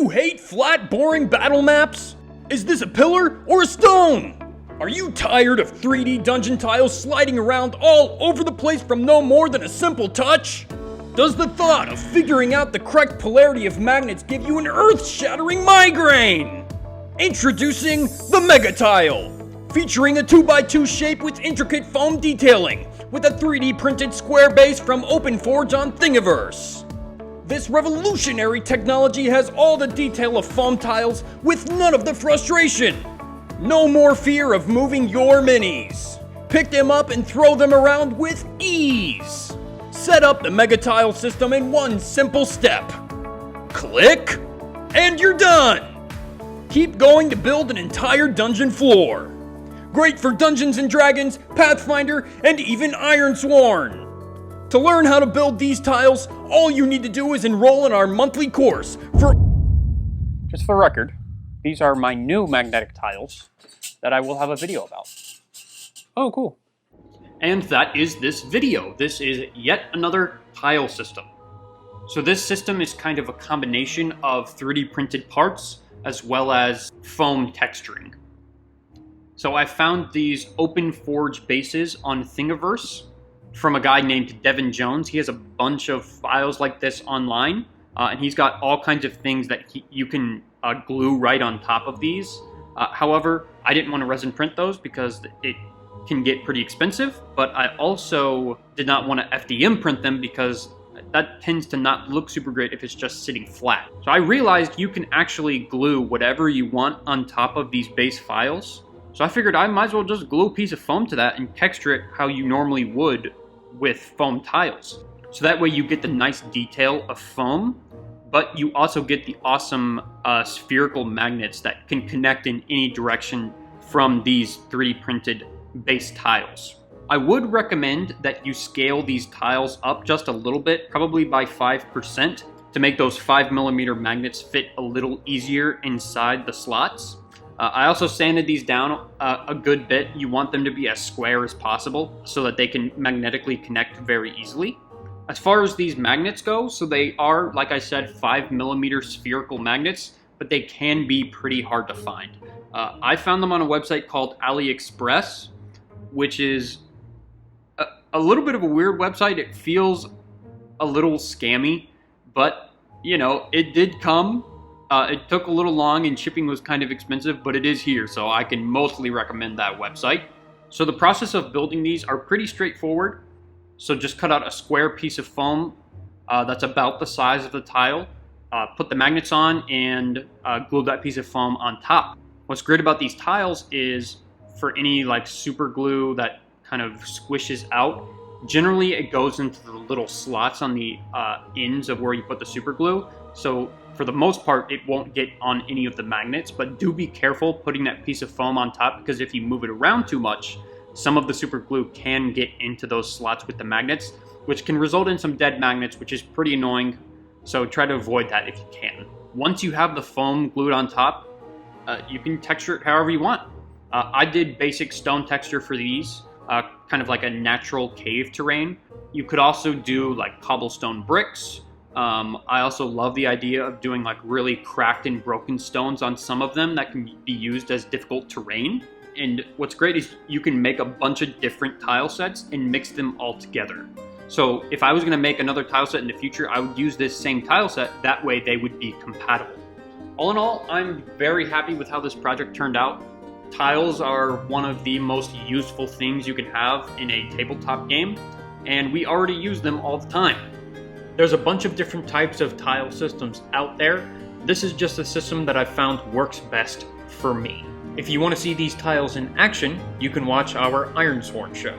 you hate flat, boring battle maps? Is this a pillar or a stone? Are you tired of 3D dungeon tiles sliding around all over the place from no more than a simple touch? Does the thought of figuring out the correct polarity of magnets give you an earth-shattering migraine? Introducing the Mega Tile, featuring a 2x2 shape with intricate foam detailing, with a 3D printed square base from OpenForge on Thingiverse. This revolutionary technology has all the detail of foam tiles with none of the frustration. No more fear of moving your minis. Pick them up and throw them around with ease. Set up the Mega Tile system in one simple step. Click, and you're done. Keep going to build an entire dungeon floor. Great for Dungeons & Dragons, Pathfinder, and even Ironsworn. To learn how to build these tiles, all you need to do is enroll in our monthly course for... Just for record, these are my new magnetic tiles that I will have a video about. Oh, cool. And that is this video. This is yet another tile system. So this system is kind of a combination of 3D printed parts as well as foam texturing. So I found these OpenForge bases on Thingiverse from a guy named Devin Jones. He has a bunch of files like this online, and he's got all kinds of things that you can glue right on top of these. However, I didn't want to resin print those because it can get pretty expensive, but I also did not want to FDM print them because that tends to not look super great if it's just sitting flat. So I realized you can actually glue whatever you want on top of these base files. So I figured I might as well just glue a piece of foam to that and texture it how you normally would with foam tiles. So that way you get the nice detail of foam, but you also get the awesome spherical magnets that can connect in any direction from these 3D printed base tiles. I would recommend that you scale these tiles up just a little bit, probably by 5%, to make those 5mm magnets fit a little easier inside the slots. I also sanded these down a good bit. You want them to be as square as possible so that they can magnetically connect very easily. As far as these magnets go, so they are, like I said, 5mm spherical magnets, but they can be pretty hard to find. I found them on a website called AliExpress, which is a little bit of a weird website. It feels a little scammy, but, you know, it did come. It took a little long and shipping was kind of expensive, but it is here, so I can mostly recommend that website. So the process of building these are pretty straightforward. So just cut out a square piece of foam that's about the size of the tile, put the magnets on, and glue that piece of foam on top. What's great about these tiles is for any like super glue that kind of squishes out, generally it goes into the little slots on the ends of where you put the super glue. So for the most part, it won't get on any of the magnets, but do be careful putting that piece of foam on top, because if you move it around too much, some of the super glue can get into those slots with the magnets, which can result in some dead magnets, which is pretty annoying. So try to avoid that if you can. Once you have the foam glued on top, you can texture it however you want. I did basic stone texture for these, kind of like a natural cave terrain. You could also do like cobblestone bricks. I also love the idea of doing like really cracked and broken stones on some of them that can be used as difficult terrain. And what's great is you can make a bunch of different tile sets and mix them all together. So if I was going to make another tile set in the future, I would use this same tile set. That way they would be compatible. All in all, I'm very happy with how this project turned out. Tiles are one of the most useful things you can have in a tabletop game, and we already use them all the time. There's a bunch of different types of tile systems out there. This is just a system that I've found works best for me. If you want to see these tiles in action, you can watch our Ironsworn show.